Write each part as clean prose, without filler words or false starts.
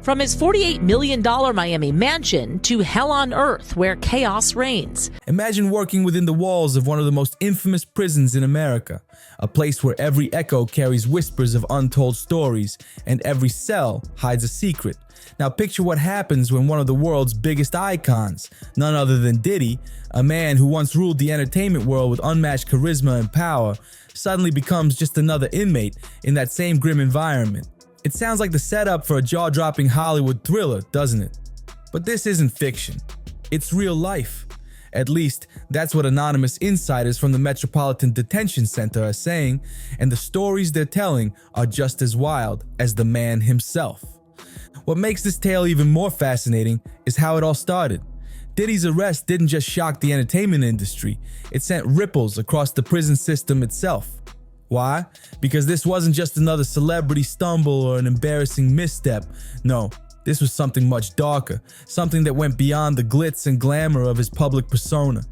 From his $48 million Miami mansion to hell on earth where chaos reigns. Imagine working within the walls of one of the most infamous prisons in America, a place where every echo carries whispers of untold stories and every cell hides a secret. Now picture what happens when one of the world's biggest icons, none other than Diddy, a man who once ruled the entertainment world with unmatched charisma and power, suddenly becomes just another inmate in that same grim environment. It sounds like the setup for a jaw-dropping Hollywood thriller, doesn't it? But this isn't fiction. It's real life. At least, that's what anonymous insiders from the Metropolitan Detention Center are saying, and the stories they're telling are just as wild as the man himself. What makes this tale even more fascinating is how it all started. Diddy's arrest didn't just shock the entertainment industry, it sent ripples across the prison system itself. Why? Because this wasn't just another celebrity stumble or an embarrassing misstep. No, this was something much darker, something that went beyond the glitz and glamour of his public persona.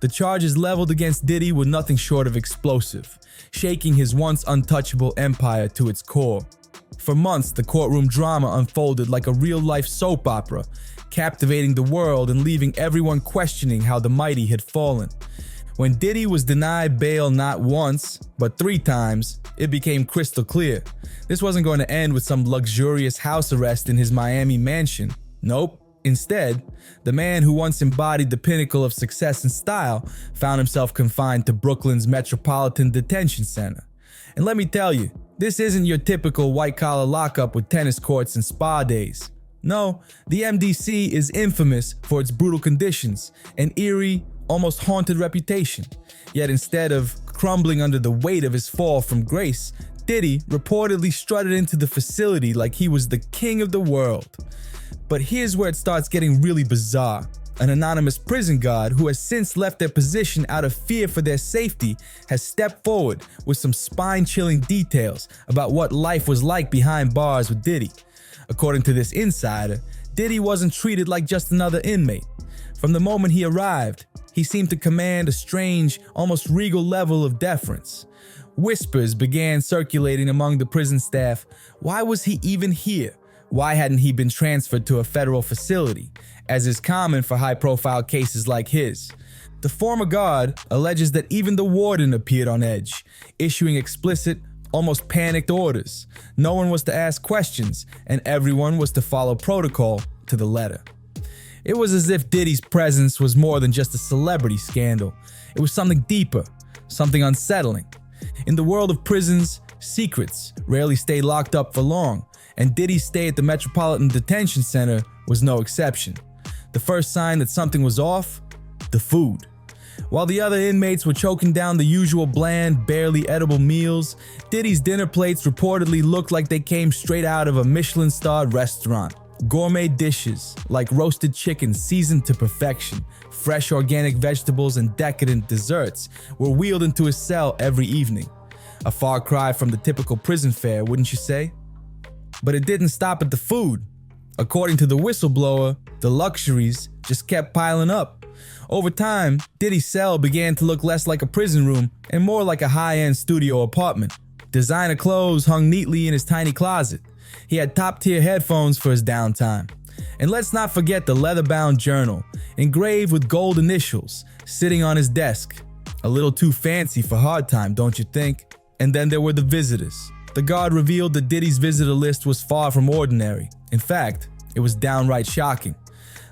The charges leveled against Diddy were nothing short of explosive, shaking his once untouchable empire to its core. For months, the courtroom drama unfolded like a real-life soap opera, captivating the world and leaving everyone questioning how the mighty had fallen. When Diddy was denied bail not once, but 3 times, it became crystal clear. This wasn't going to end with some luxurious house arrest in his Miami mansion. Nope. Instead, the man who once embodied the pinnacle of success and style found himself confined to Brooklyn's Metropolitan Detention Center. And let me tell you, this isn't your typical white-collar lockup with tennis courts and spa days. No, the MDC is infamous for its brutal conditions, an eerie, almost haunted reputation. Yet instead of crumbling under the weight of his fall from grace, Diddy reportedly strutted into the facility like he was the king of the world. But here's where it starts getting really bizarre. An anonymous prison guard who has since left their position out of fear for their safety has stepped forward with some spine-chilling details about what life was like behind bars with Diddy. According to this insider, Diddy wasn't treated like just another inmate. From the moment he arrived, he seemed to command a strange, almost regal level of deference. Whispers began circulating among the prison staff. Why was he even here? Why hadn't he been transferred to a federal facility, as is common for high-profile cases like his? The former guard alleges that even the warden appeared on edge, issuing explicit, almost panicked orders. No one was to ask questions, and everyone was to follow protocol to the letter. It was as if Diddy's presence was more than just a celebrity scandal. It was something deeper, something unsettling. In the world of prisons, secrets rarely stay locked up for long, and Diddy's stay at the Metropolitan Detention Center was no exception. The first sign that something was off? The food. While the other inmates were choking down the usual bland, barely edible meals, Diddy's dinner plates reportedly looked like they came straight out of a Michelin-starred restaurant. Gourmet dishes like roasted chicken seasoned to perfection, fresh organic vegetables, and decadent desserts were wheeled into his cell every evening. A far cry from the typical prison fare, wouldn't you say? But it didn't stop at the food. According to the whistleblower, the luxuries just kept piling up. Over time, Diddy's cell began to look less like a prison room and more like a high-end studio apartment. Designer clothes hung neatly in his tiny closet. He had top-tier headphones for his downtime. And let's not forget the leather-bound journal, engraved with gold initials, sitting on his desk. A little too fancy for hard time, don't you think? And then there were the visitors. The guard revealed that Diddy's visitor list was far from ordinary. In fact, it was downright shocking.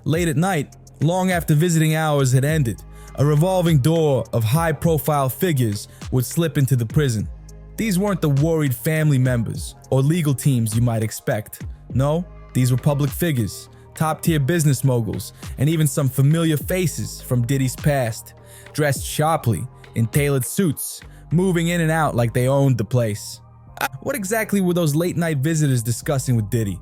Late at night, long after visiting hours had ended, a revolving door of high-profile figures would slip into the prison. These weren't the worried family members or legal teams you might expect. No, these were public figures, top-tier business moguls, and even some familiar faces from Diddy's past, dressed sharply in tailored suits, moving in and out like they owned the place. What exactly were those late-night visitors discussing with Diddy?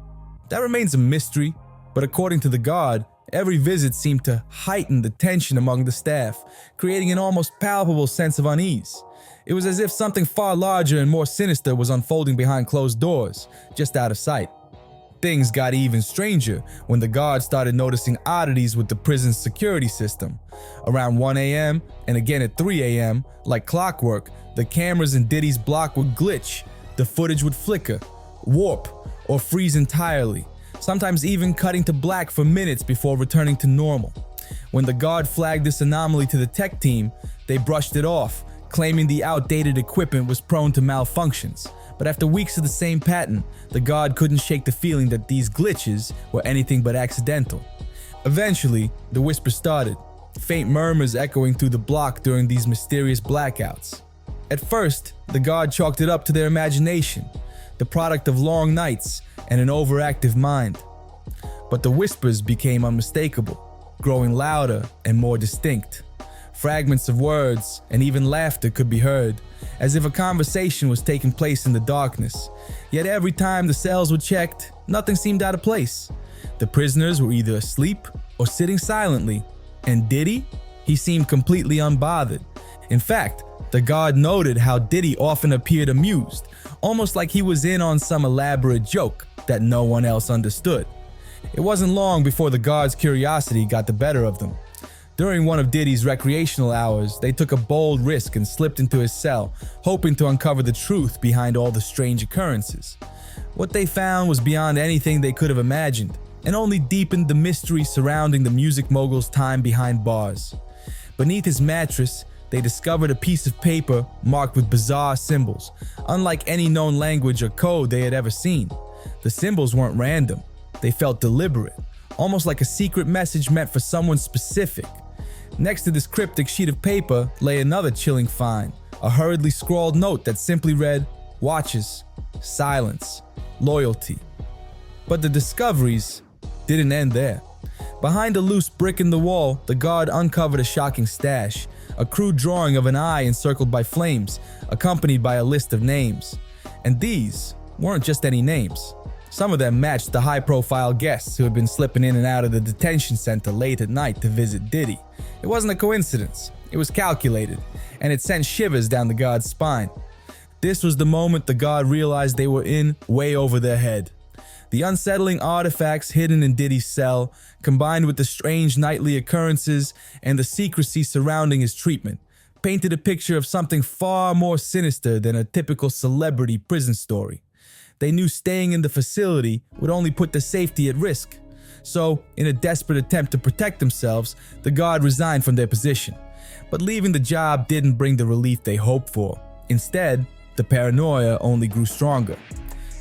That remains a mystery, but according to the guard, every visit seemed to heighten the tension among the staff, creating an almost palpable sense of unease. It was as if something far larger and more sinister was unfolding behind closed doors, just out of sight. Things got even stranger when the guards started noticing oddities with the prison's security system. Around 1 a.m. and again at 3 a.m., like clockwork, the cameras in Diddy's block would glitch, the footage would flicker, warp, or freeze entirely. sometimes even cutting to black for minutes before returning to normal. When the guard flagged this anomaly to the tech team, they brushed it off, claiming the outdated equipment was prone to malfunctions. But after weeks of the same pattern, the guard couldn't shake the feeling that these glitches were anything but accidental. Eventually, the whisper started, faint murmurs echoing through the block during these mysterious blackouts. At first, the guard chalked it up to their imagination, the product of long nights and an overactive mind. But the whispers became unmistakable, growing louder and more distinct. Fragments of words and even laughter could be heard, as if a conversation was taking place in the darkness. Yet every time the cells were checked, nothing seemed out of place. The prisoners were either asleep or sitting silently, and Diddy? He seemed completely unbothered. In fact, the guard noted how Diddy often appeared amused, almost like he was in on some elaborate joke that no one else understood. It wasn't long before the guard's curiosity got the better of them. During one of Diddy's recreational hours, they took a bold risk and slipped into his cell, hoping to uncover the truth behind all the strange occurrences. What they found was beyond anything they could have imagined, and only deepened the mystery surrounding the music mogul's time behind bars. Beneath his mattress, they discovered a piece of paper marked with bizarre symbols, unlike any known language or code they had ever seen. The symbols weren't random, they felt deliberate, almost like a secret message meant for someone specific. Next to this cryptic sheet of paper lay another chilling find, a hurriedly scrawled note that simply read, "Watches, silence, loyalty." But the discoveries didn't end there. Behind a loose brick in the wall, the guard uncovered a shocking stash, a crude drawing of an eye encircled by flames, accompanied by a list of names. And these weren't just any names. Some of them matched the high-profile guests who had been slipping in and out of the detention center late at night to visit Diddy. It wasn't a coincidence, it was calculated, and it sent shivers down the guard's spine. This was the moment the guard realized they were in way over their head. The unsettling artifacts hidden in Diddy's cell, combined with the strange nightly occurrences and the secrecy surrounding his treatment, painted a picture of something far more sinister than a typical celebrity prison story. They knew staying in the facility would only put their safety at risk. So, in a desperate attempt to protect themselves, the guard resigned from their position. But leaving the job didn't bring the relief they hoped for. Instead, the paranoia only grew stronger.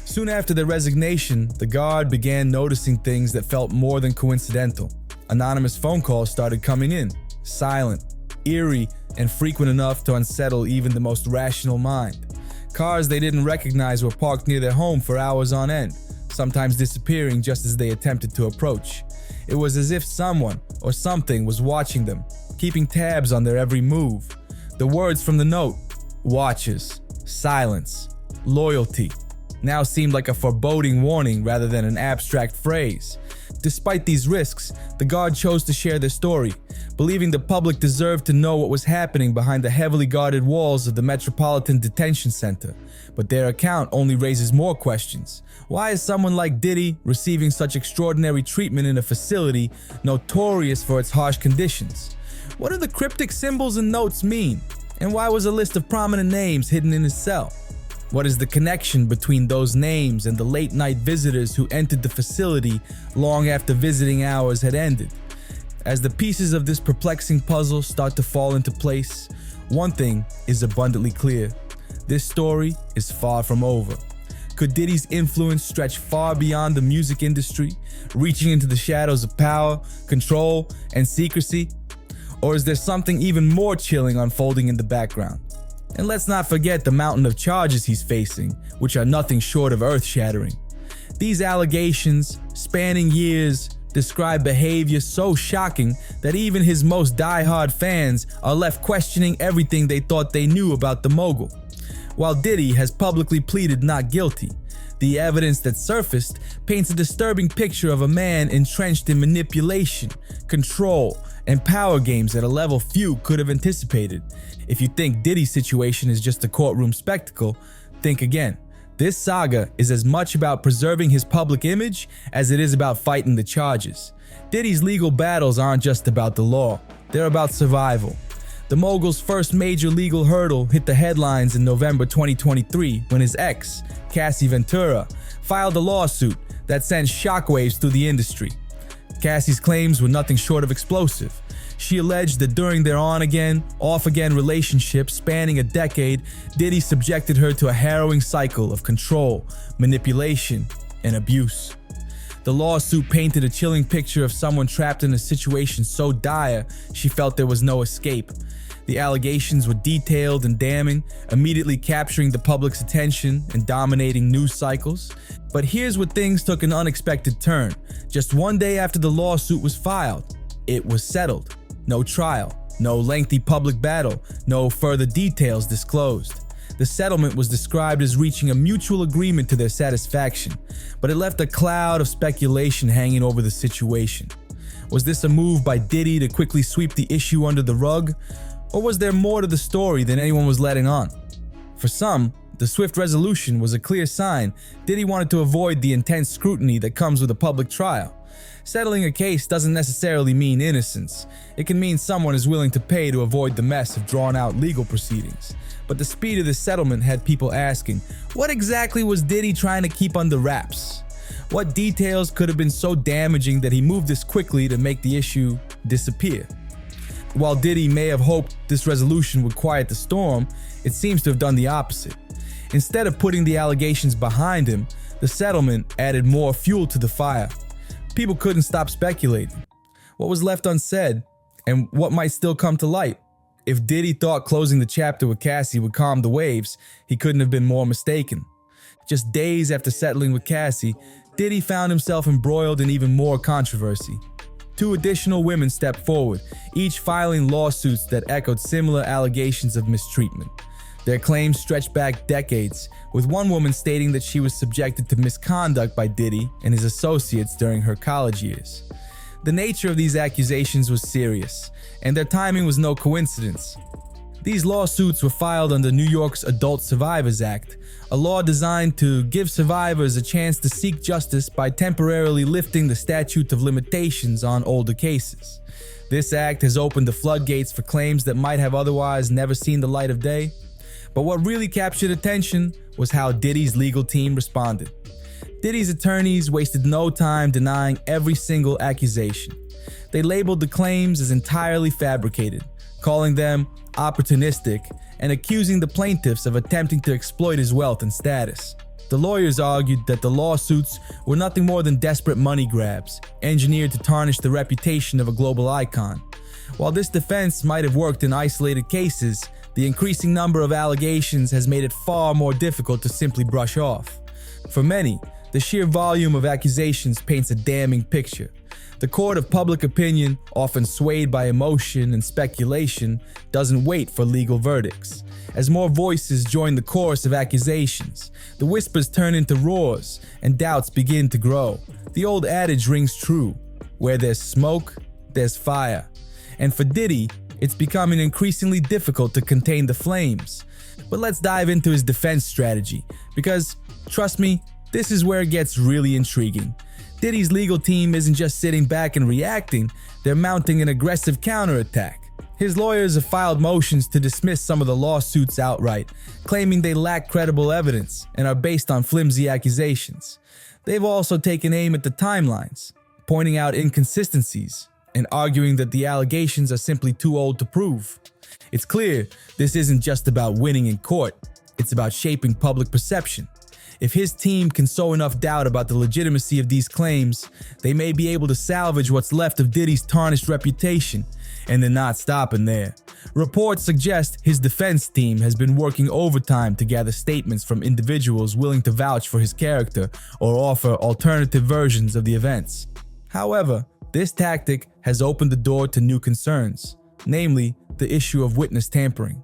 Soon after their resignation, the guard began noticing things that felt more than coincidental. Anonymous phone calls started coming in, silent, eerie, and frequent enough to unsettle even the most rational mind. Cars they didn't recognize were parked near their home for hours on end, sometimes disappearing just as they attempted to approach. It was as if someone or something was watching them, keeping tabs on their every move. The words from the note, "Watches, silence, loyalty," now seemed like a foreboding warning rather than an abstract phrase. Despite these risks, the guard chose to share their story, believing the public deserved to know what was happening behind the heavily guarded walls of the Metropolitan Detention Center. But their account only raises more questions. Why is someone like Diddy receiving such extraordinary treatment in a facility notorious for its harsh conditions? What do the cryptic symbols and notes mean? And why was a list of prominent names hidden in his cell? What is the connection between those names and the late-night visitors who entered the facility long after visiting hours had ended? As the pieces of this perplexing puzzle start to fall into place, one thing is abundantly clear. This story is far from over. Could Diddy's influence stretch far beyond the music industry, reaching into the shadows of power, control, and secrecy? Or is there something even more chilling unfolding in the background? And let's not forget the mountain of charges he's facing, which are nothing short of earth-shattering. These allegations, spanning years, describe behavior so shocking that even his most die-hard fans are left questioning everything they thought they knew about the mogul. While Diddy has publicly pleaded not guilty, the evidence that surfaced paints a disturbing picture of a man entrenched in manipulation, control, and power games at a level few could have anticipated. If you think Diddy's situation is just a courtroom spectacle, think again. This saga is as much about preserving his public image as it is about fighting the charges. Diddy's legal battles aren't just about the law, they're about survival. The mogul's first major legal hurdle hit the headlines in November 2023 when his ex, Cassie Ventura, filed a lawsuit that sent shockwaves through the industry. Cassie's claims were nothing short of explosive. She alleged that during their on-again, off-again relationship spanning a decade, Diddy subjected her to a harrowing cycle of control, manipulation, and abuse. The lawsuit painted a chilling picture of someone trapped in a situation so dire she felt there was no escape. The allegations were detailed and damning, immediately capturing the public's attention and dominating news cycles. But here's where things took an unexpected turn. Just one day after the lawsuit was filed, it was settled. No trial, no lengthy public battle, no further details disclosed. The settlement was described as reaching a mutual agreement to their satisfaction, but it left a cloud of speculation hanging over the situation. Was this a move by Diddy to quickly sweep the issue under the rug? Or was there more to the story than anyone was letting on? For some, the swift resolution was a clear sign Diddy wanted to avoid the intense scrutiny that comes with a public trial. Settling a case doesn't necessarily mean innocence. It can mean someone is willing to pay to avoid the mess of drawn-out legal proceedings. But the speed of this settlement had people asking, what exactly was Diddy trying to keep under wraps? What details could have been so damaging that he moved this quickly to make the issue disappear? While Diddy may have hoped this resolution would quiet the storm, it seems to have done the opposite. Instead of putting the allegations behind him, the settlement added more fuel to the fire. People couldn't stop speculating. What was left unsaid, and what might still come to light? If Diddy thought closing the chapter with Cassie would calm the waves, he couldn't have been more mistaken. Just days after settling with Cassie, Diddy found himself embroiled in even more controversy. 2 additional women stepped forward, each filing lawsuits that echoed similar allegations of mistreatment. Their claims stretched back decades, with one woman stating that she was subjected to misconduct by Diddy and his associates during her college years. The nature of these accusations was serious, and their timing was no coincidence. These lawsuits were filed under New York's Adult Survivors Act, a law designed to give survivors a chance to seek justice by temporarily lifting the statute of limitations on older cases. This act has opened the floodgates for claims that might have otherwise never seen the light of day. But what really captured attention was how Diddy's legal team responded. Diddy's attorneys wasted no time denying every single accusation. They labeled the claims as entirely fabricated, calling them opportunistic and accusing the plaintiffs of attempting to exploit his wealth and status. The lawyers argued that the lawsuits were nothing more than desperate money grabs, engineered to tarnish the reputation of a global icon. While this defense might have worked in isolated cases, the increasing number of allegations has made it far more difficult to simply brush off. For many, the sheer volume of accusations paints a damning picture. The court of public opinion, often swayed by emotion and speculation, doesn't wait for legal verdicts. As more voices join the chorus of accusations, the whispers turn into roars and doubts begin to grow. The old adage rings true: where there's smoke, there's fire. And for Diddy, it's becoming increasingly difficult to contain the flames. But let's dive into his defense strategy, because, trust me, this is where it gets really intriguing. Diddy's legal team isn't just sitting back and reacting, they're mounting an aggressive counterattack. His lawyers have filed motions to dismiss some of the lawsuits outright, claiming they lack credible evidence and are based on flimsy accusations. They've also taken aim at the timelines, pointing out inconsistencies and arguing that the allegations are simply too old to prove. It's clear this isn't just about winning in court, it's about shaping public perception. If his team can sow enough doubt about the legitimacy of these claims, they may be able to salvage what's left of Diddy's tarnished reputation, and they're not stopping there. Reports suggest his defense team has been working overtime to gather statements from individuals willing to vouch for his character or offer alternative versions of the events. However, this tactic has opened the door to new concerns, namely the issue of witness tampering.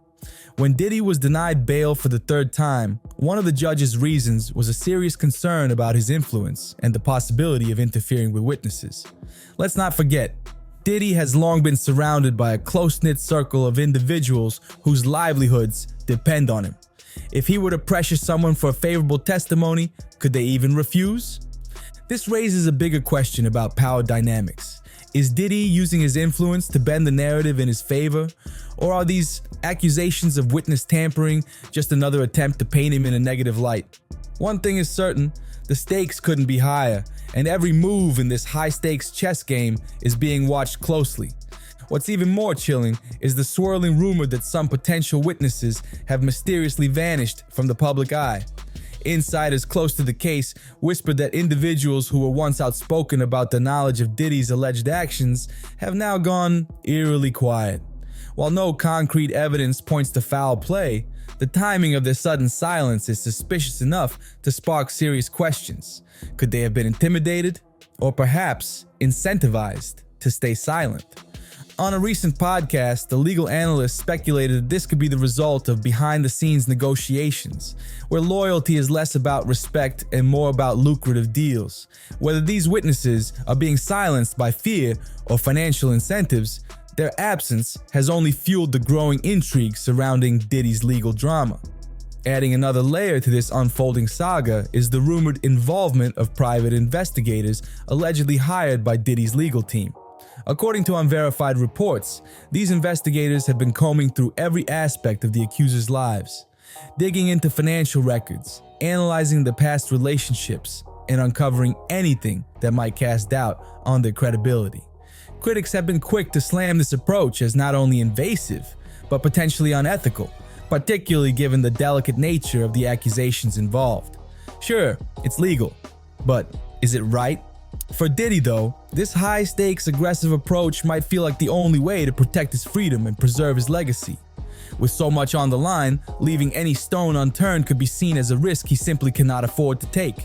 When Diddy was denied bail for the 3rd time, one of the judge's reasons was a serious concern about his influence and the possibility of interfering with witnesses. Let's not forget, Diddy has long been surrounded by a close-knit circle of individuals whose livelihoods depend on him. If he were to pressure someone for a favorable testimony, could they even refuse? This raises a bigger question about power dynamics. Is Diddy using his influence to bend the narrative in his favor? Or are these accusations of witness tampering just another attempt to paint him in a negative light? One thing is certain, the stakes couldn't be higher, and every move in this high-stakes chess game is being watched closely. What's even more chilling is the swirling rumor that some potential witnesses have mysteriously vanished from the public eye. Insiders close to the case whispered that individuals who were once outspoken about the knowledge of Diddy's alleged actions have now gone eerily quiet. While no concrete evidence points to foul play, the timing of their sudden silence is suspicious enough to spark serious questions. Could they have been intimidated, or perhaps incentivized to stay silent? On a recent podcast, the legal analyst speculated that this could be the result of behind-the-scenes negotiations, where loyalty is less about respect and more about lucrative deals. Whether these witnesses are being silenced by fear or financial incentives, their absence has only fueled the growing intrigue surrounding Diddy's legal drama. Adding another layer to this unfolding saga is the rumored involvement of private investigators allegedly hired by Diddy's legal team. According to unverified reports, these investigators have been combing through every aspect of the accusers' lives, digging into financial records, analyzing the past relationships, and uncovering anything that might cast doubt on their credibility. Critics have been quick to slam this approach as not only invasive, but potentially unethical, particularly given the delicate nature of the accusations involved. Sure, it's legal, but is it right? For Diddy though, this high-stakes aggressive approach might feel like the only way to protect his freedom and preserve his legacy. With so much on the line, leaving any stone unturned could be seen as a risk he simply cannot afford to take.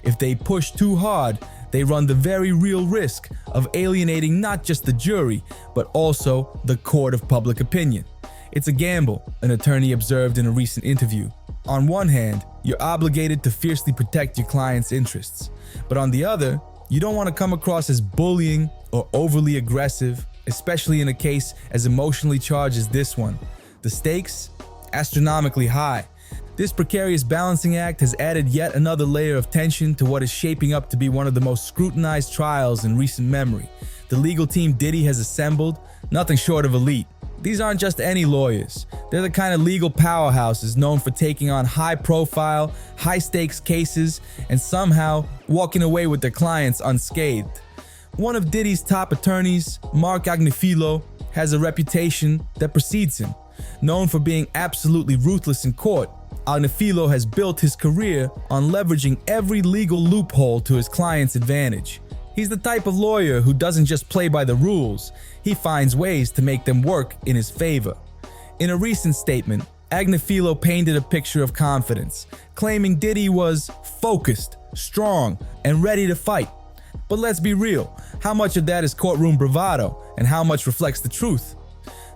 If they push too hard, they run the very real risk of alienating not just the jury, but also the court of public opinion. It's a gamble, an attorney observed in a recent interview. On one hand, you're obligated to fiercely protect your client's interests, but on the other, you don't want to come across as bullying or overly aggressive, especially in a case as emotionally charged as this one. The stakes? Astronomically high. This precarious balancing act has added yet another layer of tension to what is shaping up to be one of the most scrutinized trials in recent memory. The legal team Diddy has assembled, nothing short of elite. These aren't just any lawyers. They're the kind of legal powerhouses known for taking on high-profile, high-stakes cases and somehow walking away with their clients unscathed. One of Diddy's top attorneys, Mark Agnifilo, has a reputation that precedes him. Known for being absolutely ruthless in court, Agnifilo has built his career on leveraging every legal loophole to his client's advantage. He's the type of lawyer who doesn't just play by the rules, he finds ways to make them work in his favor. In a recent statement, Agnifilo painted a picture of confidence, claiming Diddy was focused, strong, and ready to fight. But let's be real, how much of that is courtroom bravado, and how much reflects the truth?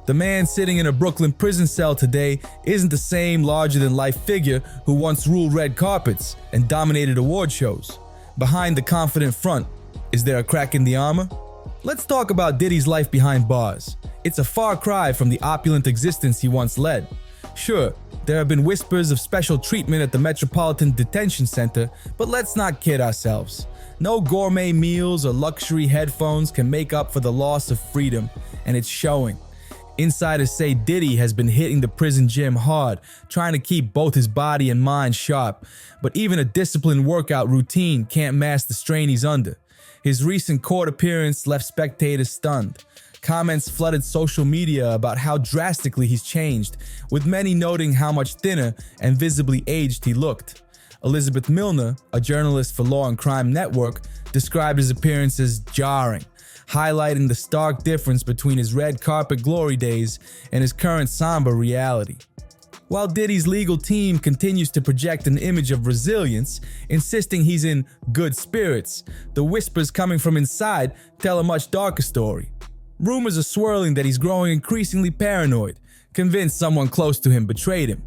The man sitting in a Brooklyn prison cell today isn't the same larger-than-life figure who once ruled red carpets and dominated award shows. Behind the confident front, is there a crack in the armor? Let's talk about Diddy's life behind bars. It's a far cry from the opulent existence he once led. Sure, there have been whispers of special treatment at the Metropolitan Detention Center, but let's not kid ourselves. No gourmet meals or luxury headphones can make up for the loss of freedom, and it's showing. Insiders say Diddy has been hitting the prison gym hard, trying to keep both his body and mind sharp, but even a disciplined workout routine can't mask the strain he's under. His recent court appearance left spectators stunned. Comments flooded social media about how drastically he's changed, with many noting how much thinner and visibly aged he looked. Elizabeth Milner, a journalist for Law and Crime Network, described his appearance as jarring, highlighting the stark difference between his red carpet glory days and his current somber reality. While Diddy's legal team continues to project an image of resilience, insisting he's in good spirits, the whispers coming from inside tell a much darker story. Rumors are swirling that he's growing increasingly paranoid, convinced someone close to him betrayed him.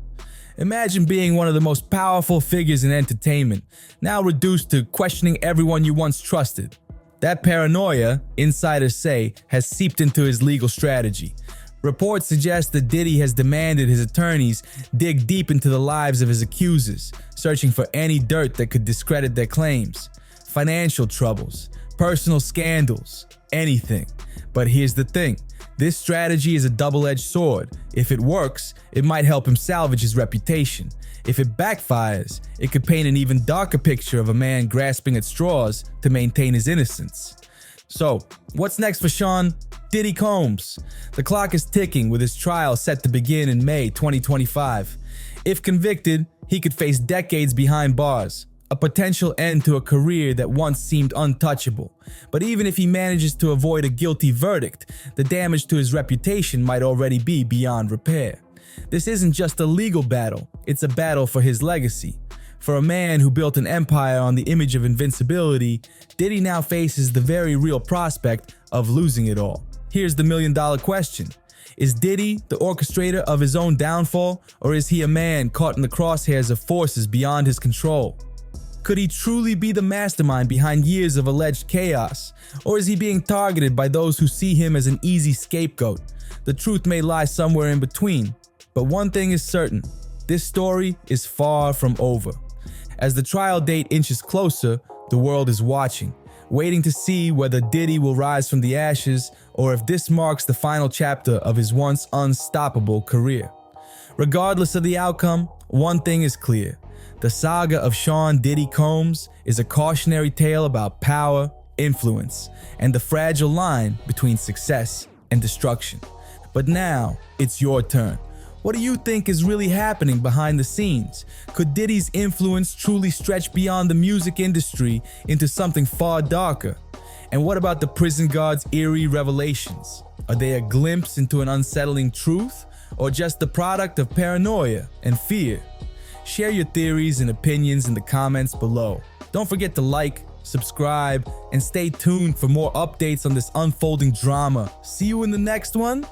Imagine being one of the most powerful figures in entertainment, now reduced to questioning everyone you once trusted. That paranoia, insiders say, has seeped into his legal strategy. Reports suggest that Diddy has demanded his attorneys dig deep into the lives of his accusers, searching for any dirt that could discredit their claims. Financial troubles, personal scandals, anything. But here's the thing. This strategy is a double-edged sword. If it works, it might help him salvage his reputation. If it backfires, it could paint an even darker picture of a man grasping at straws to maintain his innocence. So, what's next for Sean Diddy Combs? The clock is ticking with his trial set to begin in May 2025. If convicted, he could face decades behind bars, a potential end to a career that once seemed untouchable. But even if he manages to avoid a guilty verdict, the damage to his reputation might already be beyond repair. This isn't just a legal battle, it's a battle for his legacy. For a man who built an empire on the image of invincibility, Diddy now faces the very real prospect of losing it all. Here's the million-dollar question. Is Diddy the orchestrator of his own downfall, or is he a man caught in the crosshairs of forces beyond his control? Could he truly be the mastermind behind years of alleged chaos, or is he being targeted by those who see him as an easy scapegoat? The truth may lie somewhere in between, but one thing is certain, this story is far from over. As the trial date inches closer, the world is watching, waiting to see whether Diddy will rise from the ashes or if this marks the final chapter of his once unstoppable career. Regardless of the outcome, one thing is clear. The saga of Sean Diddy Combs is a cautionary tale about power, influence, and the fragile line between success and destruction. But now, it's your turn. What do you think is really happening behind the scenes? Could Diddy's influence truly stretch beyond the music industry into something far darker? And what about the prison guard's eerie revelations? Are they a glimpse into an unsettling truth, or just the product of paranoia and fear? Share your theories and opinions in the comments below. Don't forget to like, subscribe, and stay tuned for more updates on this unfolding drama. See you in the next one.